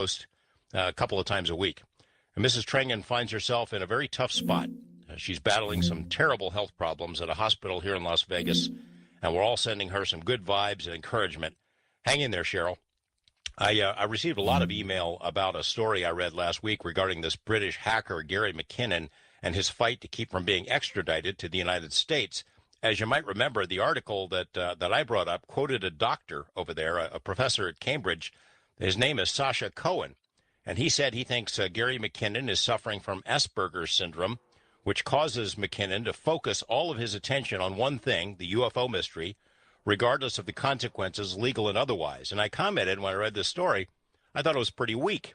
Coast a couple of times a week. And Mrs. Trangen finds herself in a very tough spot. She's battling some terrible health problems at a hospital here in Las Vegas, and we're all sending her some good vibes and encouragement. Hang in there, Cheryl. I received a lot of email about a story I read last week regarding this British hacker, Gary McKinnon, and his fight to keep from being extradited to the United States. As you might remember, the article that I brought up quoted a doctor over there, a professor at Cambridge. His name is Sacha Cohen, and he said he thinks Gary McKinnon is suffering from Asperger's syndrome, which causes McKinnon to focus all of his attention on one thing, the UFO mystery, regardless of the consequences, legal and otherwise. And I commented when I read this story, I thought it was pretty weak.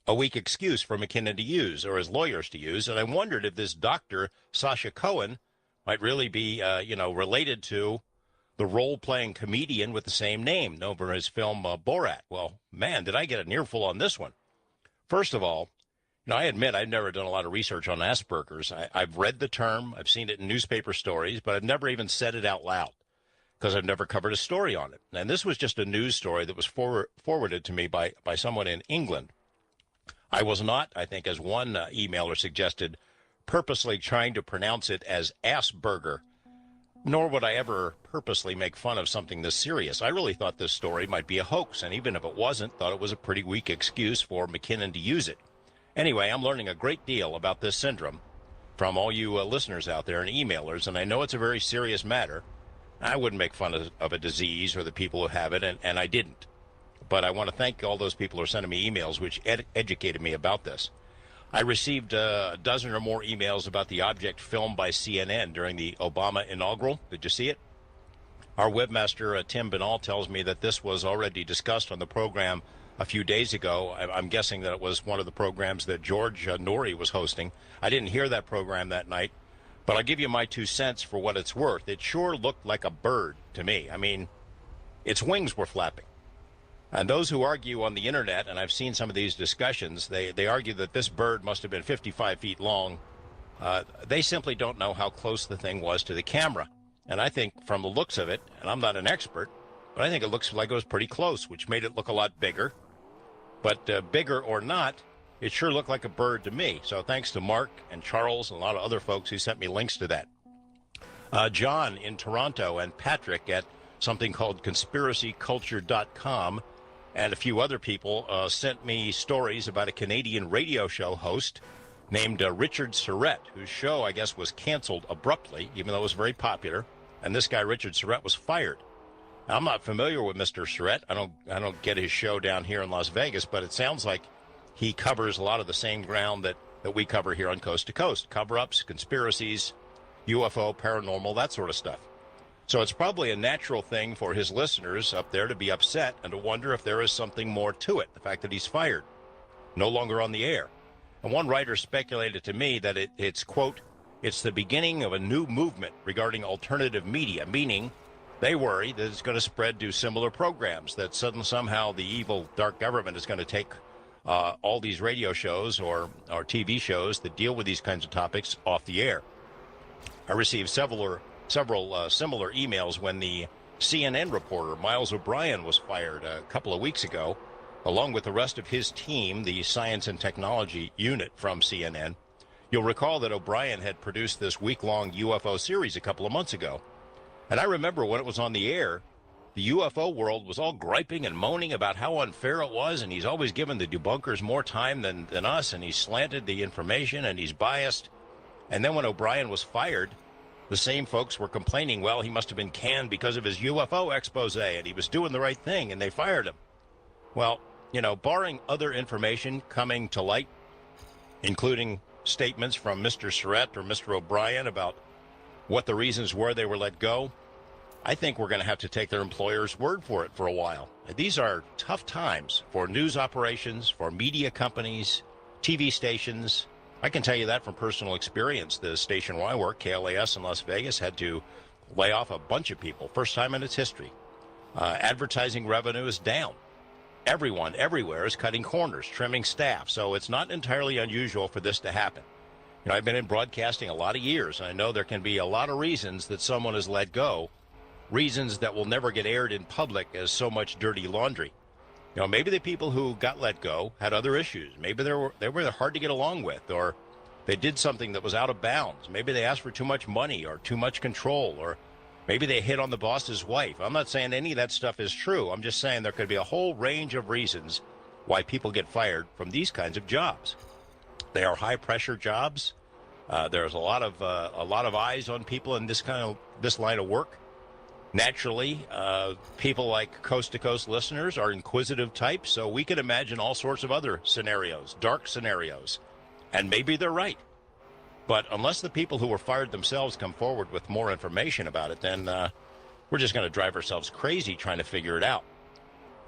A weak excuse for McKinnon to use, or his lawyers to use. And I wondered if this doctor, Sacha Cohen, might really be, related to the role-playing comedian with the same name, known for his film Borat. Well, man, did I get an earful on this one. First of all, I admit I've never done a lot of research on Asperger's. I've read the term, I've seen it in newspaper stories, but I've never even said it out loud because I've never covered a story on it. And this was just a news story that was forwarded to me by someone in England. I was not, I think, as one emailer suggested, purposely trying to pronounce it as Asperger, nor would I ever purposely make fun of something this serious. I really thought this story might be a hoax, and even if it wasn't, thought it was a pretty weak excuse for McKinnon to use it. Anyway, I'm learning a great deal about this syndrome from all you listeners out there and emailers, and I know it's a very serious matter. I wouldn't make fun of a disease or the people who have it, and I didn't. But I want to thank all those people who are sending me emails which educated me about this. I received a dozen or more emails about the object filmed by CNN during the Obama inaugural. Did you see it? Our webmaster, Tim Binal, tells me that this was already discussed on the program a few days ago. I'm guessing that it was one of the programs that George Norrie was hosting. I didn't hear that program that night, but I'll give you my 2 cents for what it's worth. It sure looked like a bird to me. I mean, its wings were flapping. And those who argue on the internet, and I've seen some of these discussions, they argue that this bird must have been 55 feet long. They simply don't know how close the thing was to the camera. And I think from the looks of it, and I'm not an expert, but I think it looks like it was pretty close, which made it look a lot bigger. But bigger or not, it sure looked like a bird to me. So thanks to Mark and Charles and a lot of other folks who sent me links to that. John in Toronto and Patrick at something called conspiracyculture.com and a few other people sent me stories about a Canadian radio show host named Richard Surrett, whose show, I guess, was canceled abruptly, even though it was very popular. And this guy, Richard Surrett, was fired. Now, I'm not familiar with Mr. Surrett. I don't get his show down here in Las Vegas, but it sounds like he covers a lot of the same ground that we cover here on Coast to Coast. Cover-ups, conspiracies, UFO, paranormal, that sort of stuff. So it's probably a natural thing for his listeners up there to be upset and to wonder if there is something more to it, the fact that he's fired, no longer on the air. And one writer speculated to me that it's, quote, it's the beginning of a new movement regarding alternative media, meaning they worry that it's going to spread to similar programs, that somehow the evil dark government is going to take all these radio shows or TV shows that deal with these kinds of topics off the air. I received several similar emails when the CNN reporter Miles O'Brien was fired a couple of weeks ago, along with the rest of his team, the science and technology unit from CNN. You'll recall that O'Brien had produced this week-long UFO series a couple of months ago. And I remember when it was on the air, the UFO world was all griping and moaning about how unfair it was, and he's always given the debunkers more time than us, and he's slanted the information, and he's biased. And then when O'Brien was fired, the same folks were complaining, well, he must have been canned because of his UFO expose, and he was doing the right thing, and they fired him. Well, barring other information coming to light, including statements from Mr. Surrett or Mr. O'Brien about what the reasons were they were let go, I think we're going to have to take their employer's word for it for a while. These are tough times for news operations, for media companies, TV stations. I can tell you that from personal experience. The station where I work, KLAS in Las Vegas, had to lay off a bunch of people, first time in its history. Advertising revenue is down. Everyone, everywhere is cutting corners, trimming staff. So it's not entirely unusual for this to happen. I've been in broadcasting a lot of years, and I know there can be a lot of reasons that someone is let go, reasons that will never get aired in public as so much dirty laundry. Maybe the people who got let go had other issues. Maybe they were hard to get along with, or they did something that was out of bounds. Maybe they asked for too much money or too much control, or maybe they hit on the boss's wife. I'm not saying any of that stuff is true. I'm just saying there could be a whole range of reasons why people get fired from these kinds of jobs. They are high-pressure jobs. There's a lot of eyes on people in this line of work. Naturally, people like Coast to Coast listeners are inquisitive types, so we can imagine all sorts of other scenarios, dark scenarios, and maybe they're right. But unless the people who were fired themselves come forward with more information about it, then we're just going to drive ourselves crazy trying to figure it out.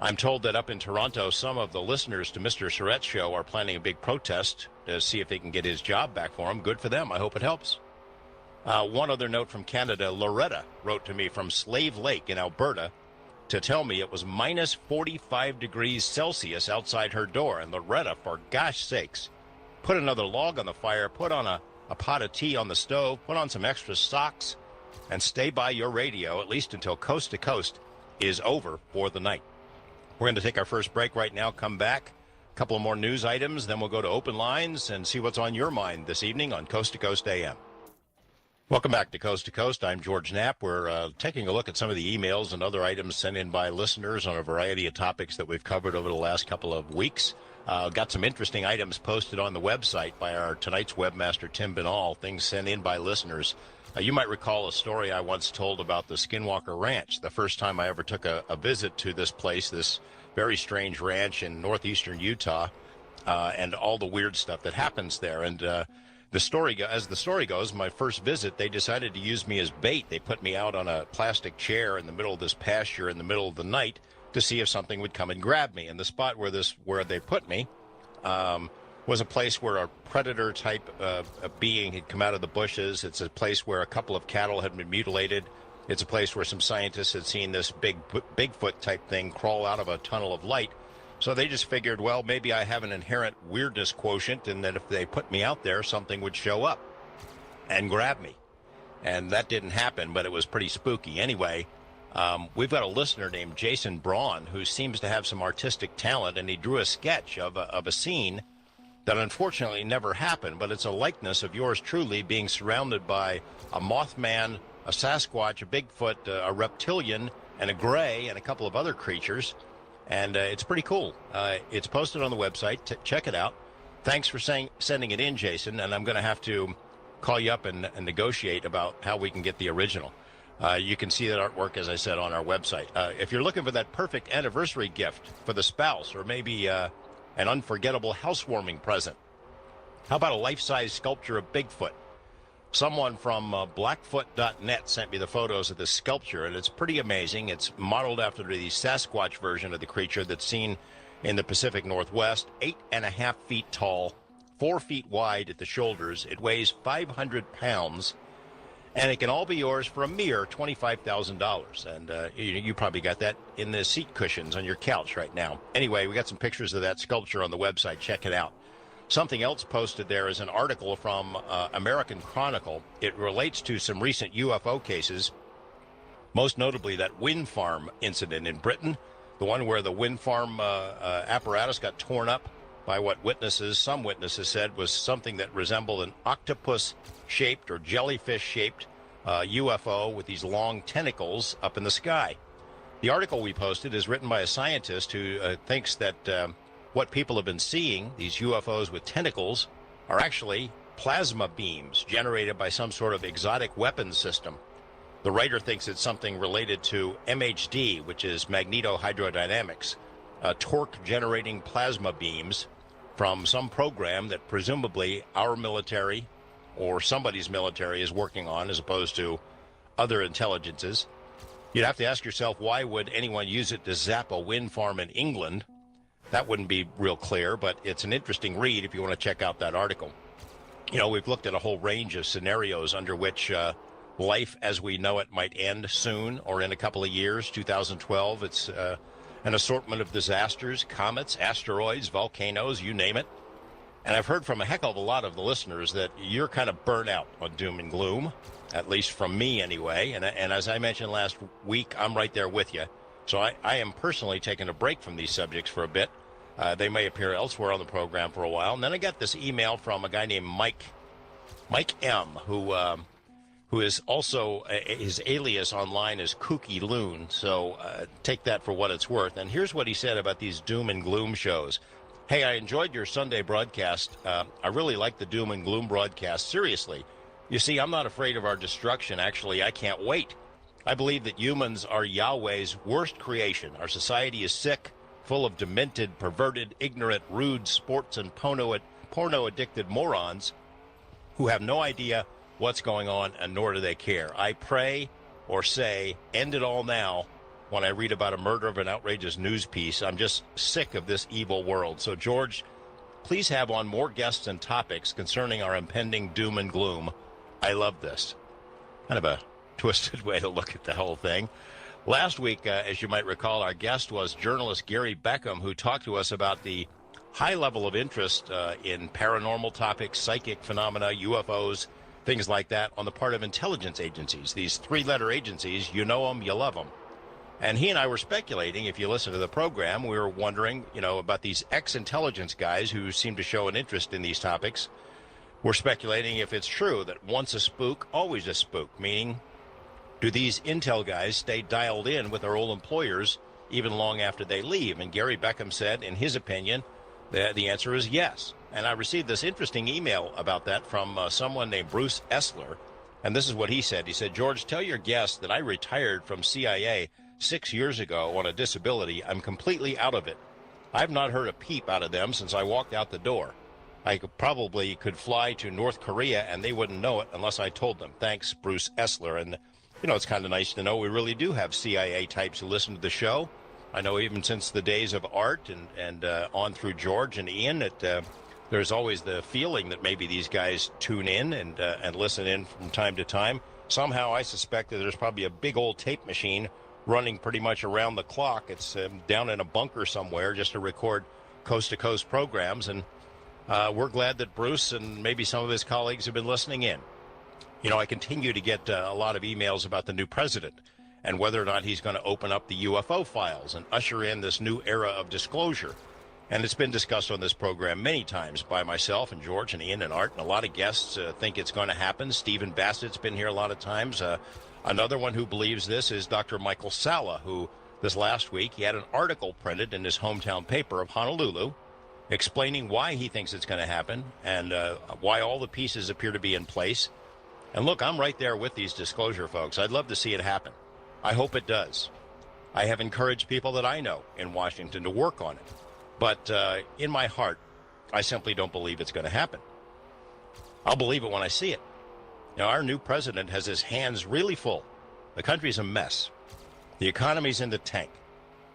I'm told that up in Toronto, some of the listeners to Mr. Surratt's show are planning a big protest to see if they can get his job back for him. Good for them. I hope it helps. One other note from Canada. Loretta wrote to me from Slave Lake in Alberta to tell me it was minus 45 degrees Celsius outside her door. And Loretta, for gosh sakes, put another log on the fire, put on a pot of tea on the stove, put on some extra socks, and stay by your radio, at least until Coast to Coast is over for the night. We're going to take our first break right now, come back, a couple of more news items, then we'll go to open lines and see what's on your mind this evening on Coast to Coast AM. Welcome back to Coast. I'm George Knapp. We're taking a look at some of the emails and other items sent in by listeners on a variety of topics that we've covered over the last couple of weeks. Got some interesting items posted on the website by our tonight's webmaster, Tim Binal, things sent in by listeners. You might recall a story I once told about the Skinwalker Ranch, the first time I ever took a visit to this place, this very strange ranch in northeastern Utah, and all the weird stuff that happens there. And as the story goes, my first visit, they decided to use me as bait. They put me out on a plastic chair in the middle of this pasture in the middle of the night to see if something would come and grab me. And the spot where they put me was a place where a predator-type being had come out of the bushes. It's a place where a couple of cattle had been mutilated. It's a place where some scientists had seen this big Bigfoot-type thing crawl out of a tunnel of light. So they just figured, well, maybe I have an inherent weirdness quotient, and that if they put me out there, something would show up and grab me. And that didn't happen, but it was pretty spooky. Anyway, we've got a listener named Jason Braun who seems to have some artistic talent, and he drew a sketch of a scene that unfortunately never happened, but it's a likeness of yours truly being surrounded by a Mothman, a Sasquatch, a Bigfoot, a reptilian, and a gray, and a couple of other creatures. And it's pretty cool. It's posted on the website. Check it out. Thanks for sending it in, Jason, and I'm going to have to call you up and negotiate about how we can get the original. You can see that artwork, as I said, on our website. If you're looking for that perfect anniversary gift for the spouse, or maybe an unforgettable housewarming present, how about a life-size sculpture of Bigfoot? Someone from Blackfoot.net sent me the photos of this sculpture, and it's pretty amazing. It's modeled after the Sasquatch version of the creature that's seen in the Pacific Northwest, 8.5 feet tall, 4 feet wide at the shoulders. It weighs 500 pounds, and it can all be yours for a mere $25,000. And you probably got that in the seat cushions on your couch right now. Anyway, we got some pictures of that sculpture on the website. Check it out. Something else posted there is an article from American Chronicle. It relates to some recent UFO cases, most notably that wind farm incident in Britain, the one where the wind farm apparatus got torn up by what some witnesses said was something that resembled an octopus-shaped or jellyfish-shaped UFO with these long tentacles up in the sky. The article we posted is written by a scientist who thinks that what people have been seeing, these UFOs with tentacles, are actually plasma beams generated by some sort of exotic weapons system. The writer thinks it's something related to MHD, which is magnetohydrodynamics, torque-generating plasma beams from some program that presumably our military or somebody's military is working on, as opposed to other intelligences. You'd have to ask yourself, why would anyone use it to zap a wind farm in England? That wouldn't be real clear, but it's an interesting read if you want to check out that article. We've looked at a whole range of scenarios under which life as we know it might end soon or in a couple of years. 2012, it's an assortment of disasters, comets, asteroids, volcanoes, you name it. And I've heard from a heck of a lot of the listeners that you're kind of burnt out on doom and gloom, at least from me anyway. And as I mentioned last week, I'm right there with you. So I am personally taking a break from these subjects for a bit. They may appear elsewhere on the program for a while. And then I got this email from a guy named Mike M, who is also, his alias online is Kooky Loon. So take that for what it's worth. And here's what he said about these doom and gloom shows. Hey, I enjoyed your Sunday broadcast. I really like the doom and gloom broadcast. Seriously. You see, I'm not afraid of our destruction. Actually, I can't wait. I believe that humans are Yahweh's worst creation. Our society is sick, full of demented, perverted, ignorant, rude, sports and porno-addicted morons who have no idea what's going on, and nor do they care. I pray or say, end it all now, when I read about a murder of an outrageous news piece. I'm just sick of this evil world. So, George, please have on more guests and topics concerning our impending doom and gloom. I love this. Kind of a twisted way to look at the whole thing. Last week, as you might recall, our guest was journalist Gary Beckham, who talked to us about the high level of interest in paranormal topics, psychic phenomena, UFOs, things like that on the part of intelligence agencies. These three-letter agencies, you know them, you love them. And he and I were speculating, if you listen to the program, we were wondering, about these ex-intelligence guys who seem to show an interest in these topics. We're speculating if it's true that once a spook, always a spook, meaning do these intel guys stay dialed in with their old employers even long after they leave? And Gary Beckham said, in his opinion, that the answer is yes. And I received this interesting email about that from someone named Bruce Essler. And this is what he said. He said, George, tell your guest that I retired from CIA 6 years ago on a disability. I'm completely out of it. I've not heard a peep out of them since I walked out the door. I probably could fly to North Korea and they wouldn't know it unless I told them. Thanks, Bruce Essler. And, it's kind of nice to know we really do have CIA types who listen to the show. I know even since the days of Art and on through George and Ian, that there's always the feeling that maybe these guys tune in and listen in from time to time. Somehow I suspect that there's probably a big old tape machine running pretty much around the clock. It's down in a bunker somewhere just to record coast-to-coast programs. And we're glad that Bruce and maybe some of his colleagues have been listening in. I continue to get a lot of emails about the new president and whether or not he's going to open up the UFO files and usher in this new era of disclosure. And it's been discussed on this program many times by myself and George and Ian and Art, and a lot of guests think it's going to happen. Stephen Bassett's been here a lot of times. Another one who believes this is Dr. Michael Salla, who this last week, he had an article printed in his hometown paper of Honolulu explaining why he thinks it's going to happen and why all the pieces appear to be in place. And look, I'm right there with these disclosure folks. I'd love to see it happen. I hope it does. I have encouraged people that I know in Washington to work on it. But in my heart, I simply don't believe it's going to happen. I'll believe it when I see it. Our new president has his hands really full. The country's a mess. The economy's in the tank.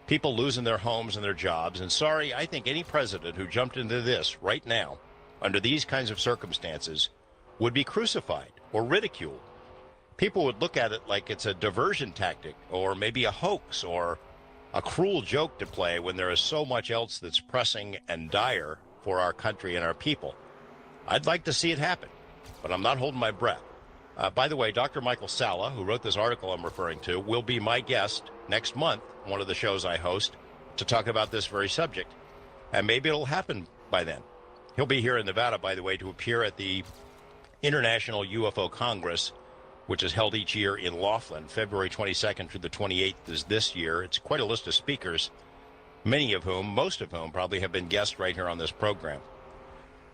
People losing their homes and their jobs. And sorry, I think any president who jumped into this right now, under these kinds of circumstances, would be crucified or ridiculed. People would look at it like it's a diversion tactic or maybe a hoax or a cruel joke to play when there is so much else that's pressing and dire for our country and our people. I'd like to see it happen, but I'm not holding my breath. By the way, Dr. Michael Salla, who wrote this article I'm referring to, will be my guest next month, one of the shows I host, to talk about this very subject. And maybe it'll happen by then. He'll be here in Nevada, by the way, to appear at the International UFO Congress, which is held each year in Laughlin. February 22nd through the 28th is this year. It's quite a list of speakers, most of whom probably have been guests right here on this program.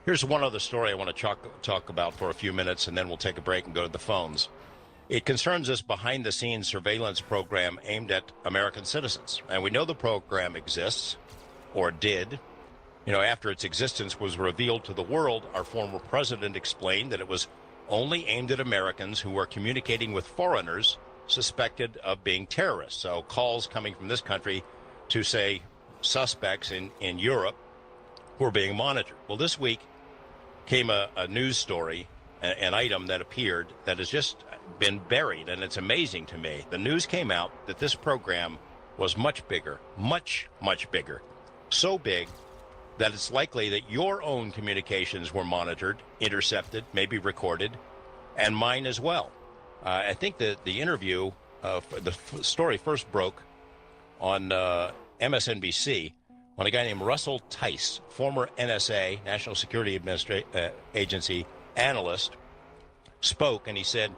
Here's one other story I want to talk about for a few minutes, and then we'll take a break and go to the phones. It concerns this behind-the-scenes surveillance program aimed at American citizens. And we know the program exists, or did. After its existence was revealed to the world, our former president explained that it was only aimed at Americans who were communicating with foreigners suspected of being terrorists. So calls coming from this country to, say, suspects in Europe who are being monitored. Well, this week came a news story, an item that appeared that has just been buried, and it's amazing to me. The news came out that this program was much bigger, much, much bigger. So big that it's likely that your own communications were monitored, intercepted, maybe recorded, and mine as well. I think that the interview, the story first broke on MSNBC when a guy named Russell Tice, former NSA, National Security Agency analyst, spoke, and he said,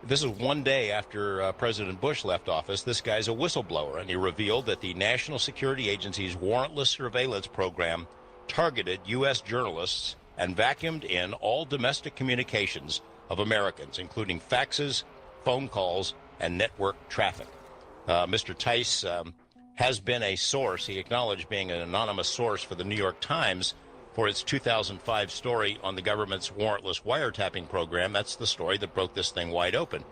this is one day after President Bush left office. This guy's a whistleblower, and he revealed that the National Security Agency's warrantless surveillance program targeted U.S. journalists and vacuumed in all domestic communications of Americans, including faxes, phone calls, and network traffic. Mr. Tice has been a source. He acknowledged being an anonymous source for the New York Times for its 2005 story on the government's warrantless wiretapping program. That's the story that broke this thing wide open.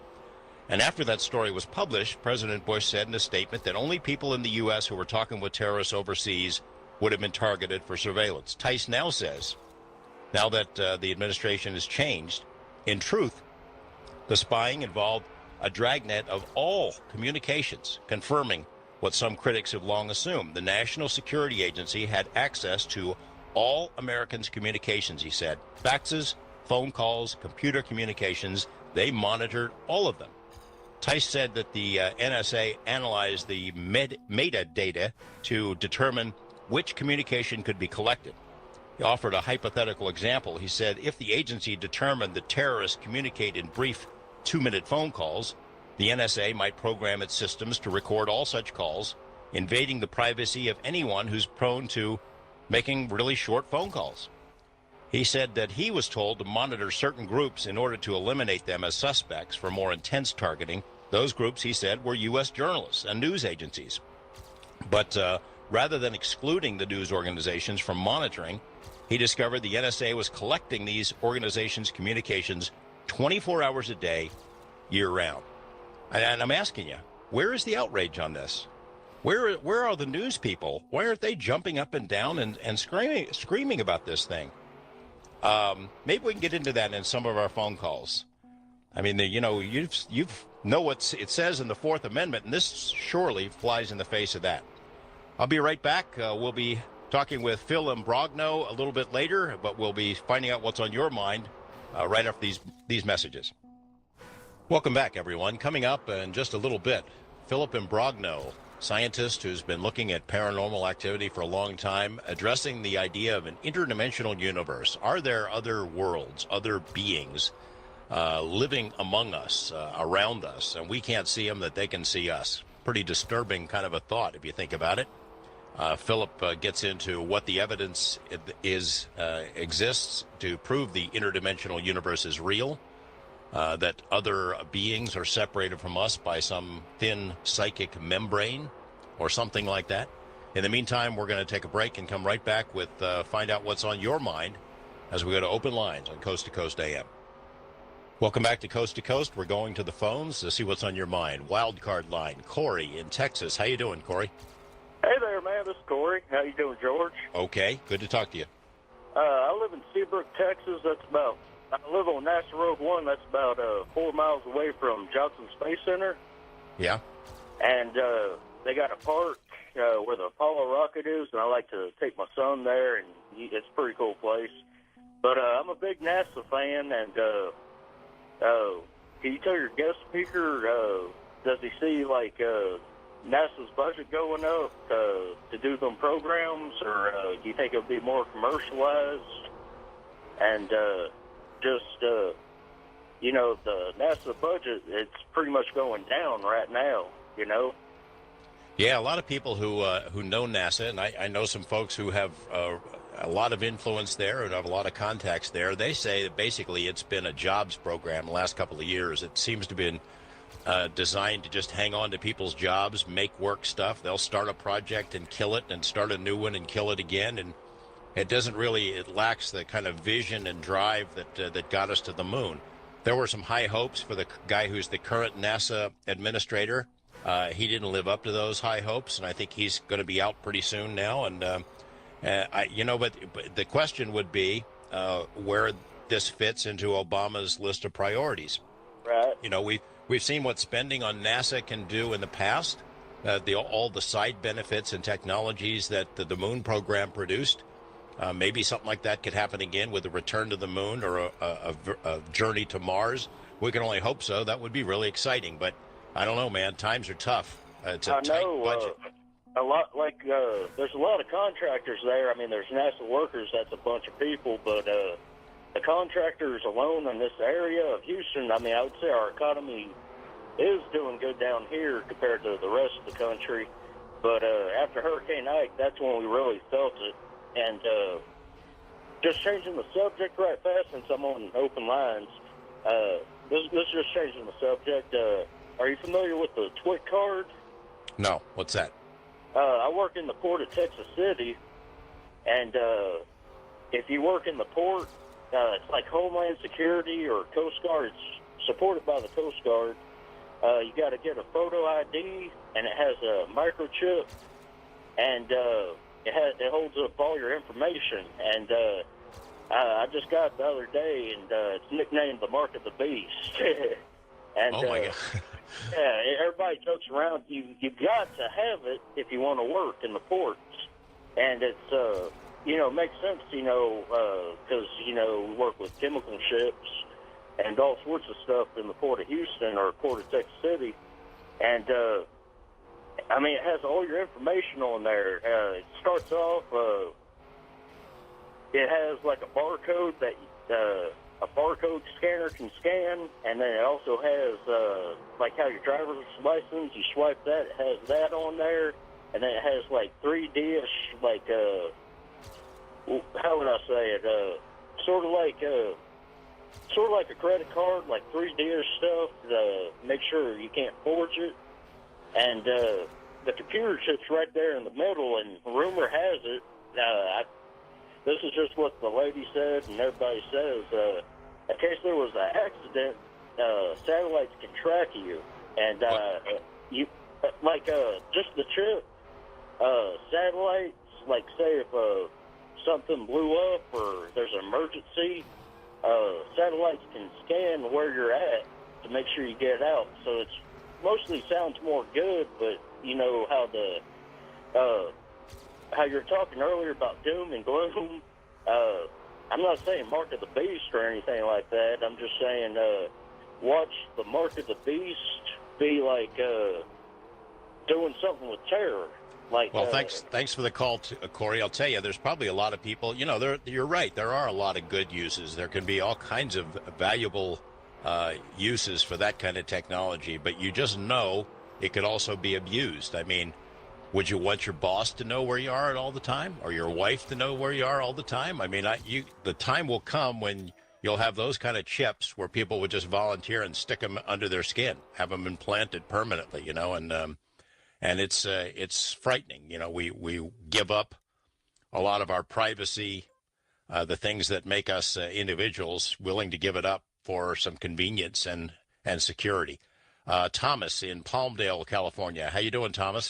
And after that story was published, President Bush said in a statement that only people in the U.S. who were talking with terrorists overseas would have been targeted for surveillance. Tice now says, now that the administration has changed, in truth, the spying involved a dragnet of all communications, confirming what some critics have long assumed. The National Security Agency had access to all Americans' communications, he said. Faxes, phone calls, computer communications, they monitored all of them. Tice said that the NSA analyzed the metadata to determine which communication could be collected. He offered a hypothetical example. He said if the agency determined that terrorists communicate in brief 2-minute phone calls, the NSA might program its systems to record all such calls, invading the privacy of anyone who's prone to making really short phone calls. He said that he was told to monitor certain groups in order to eliminate them as suspects for more intense targeting. Those groups, he said, were U.S. journalists and news agencies. But rather than excluding the news organizations from monitoring, he discovered the NSA was collecting these organizations' communications 24 hours a day, year-round. And I'm asking you, where is the outrage on this? Where are the news people? Why aren't they jumping up and down and screaming about this thing? Maybe we can get into that in some of our phone calls. I mean, you know what it says in the Fourth Amendment, and this surely flies in the face of that. I'll be right back. We'll be talking with Phil Imbrogno a little bit later, but we'll be finding out what's on your mind right after these messages. Welcome back, everyone. Coming up in just a little bit, Philip Imbrogno, scientist who's been looking at paranormal activity for a long time, addressing the idea of an interdimensional universe. Are there other worlds, other beings living among us, around us, and we can't see them, that they can see us? Pretty disturbing kind of a thought if you think about it. Philip gets into what the evidence exists to prove the interdimensional universe is real, that other beings are separated from us by some thin psychic membrane or something like that. In the meantime, we're going to take a break and come right back with find out what's on your mind as we go to open lines on Coast to Coast AM. Welcome back to Coast. We're going to the phones to see what's on your mind. Wildcard line, Corey in Texas. How you doing, Corey? Hey there, man. This is Corey. How you doing, George? Okay. Good to talk to you. I live in Seabrook, Texas. I live on NASA Road 1. That's about 4 miles away from Johnson Space Center. Yeah. And they got a park where the Apollo rocket is, and I like to take my son there, and it's a pretty cool place. But I'm a big NASA fan, and can you tell your guest speaker, does he see, like, NASA's budget going up to do them programs, or do you think it'll be more commercialized? And the NASA budget, it's pretty much going down right now, you know? Yeah, a lot of people who know NASA, and I know some folks who have a lot of influence there and have a lot of contacts there. They say that basically it's been a jobs program the last couple of years. It seems to be designed to just hang on to people's jobs, make work stuff. They'll start a project and kill it and start a new one and kill it again. And it lacks the kind of vision and drive that got us to the moon. There were some high hopes for the guy who's the current NASA administrator. He didn't live up to those high hopes, and I think he's going to be out pretty soon now. And but the question would be where this fits into Obama's list of priorities. Right. You know, we've seen what spending on NASA can do in the past. All the side benefits and technologies that the moon program produced. Maybe something like that could happen again with a return to the moon or a journey to Mars. We can only hope so. That would be really exciting. But I don't know, man. Times are tough. It's a tight budget. a lot like there's a lot of contractors there. I mean, there's NASA workers. That's a bunch of people, but the contractors alone in this area of Houston. I mean, I would say our economy is doing good down here compared to the rest of the country. But after Hurricane Ike, that's when we really felt it. And just changing the subject right fast, since I'm on open lines. This is just changing the subject. Are you familiar with the TWIC card? No, what's that? I work in the port of Texas City, and if you work in the port, it's like Homeland Security or Coast Guard. It's supported by the Coast Guard. You got to get a photo ID, and it has a microchip, and it holds up all your information. And I just got it the other day, and it's nicknamed the Mark of the Beast. And, oh my God. yeah, everybody jokes around. You've got to have it if you want to work in the ports, and it's makes sense, because we work with chemical ships and all sorts of stuff in the port of Houston or port of Texas City, and I mean, it has all your information on there. It starts off. It has like a barcode that a barcode scanner can scan, and then it also has like how your driver's license, you swipe that, it has that on there, and then it has like 3D-ish, like how would I say it? Sort of like a credit card, like 3D-ish stuff to make sure you can't forge it. And the computer sits right there in the middle, and rumor has it, this is just what the lady said and everybody says, in case there was an accident, satellites can track you. And you, just the chip, satellites, like say if something blew up or there's an emergency, satellites can scan where you're at to make sure you get out. So it's mostly sounds more good, but you know how how you're talking earlier about doom and gloom. I'm not saying Mark of the Beast or anything like that. I'm just saying watch the Mark of the Beast be like doing something with terror. Like, well, thanks for the call, Corey. I'll tell you, there's probably a lot of people. You're right. There are a lot of good uses. There can be all kinds of valuable uses for that kind of technology, but you just know it could also be abused. I mean, would you want your boss to know where you are at all the time, or your wife to know where you are all the time? I mean, the time will come when you'll have those kind of chips where people would just volunteer and stick them under their skin, have them implanted permanently, and it's frightening. We give up a lot of our privacy, the things that make us individuals, willing to give it up for some convenience and security. Thomas in Palmdale, California. How you doing, Thomas?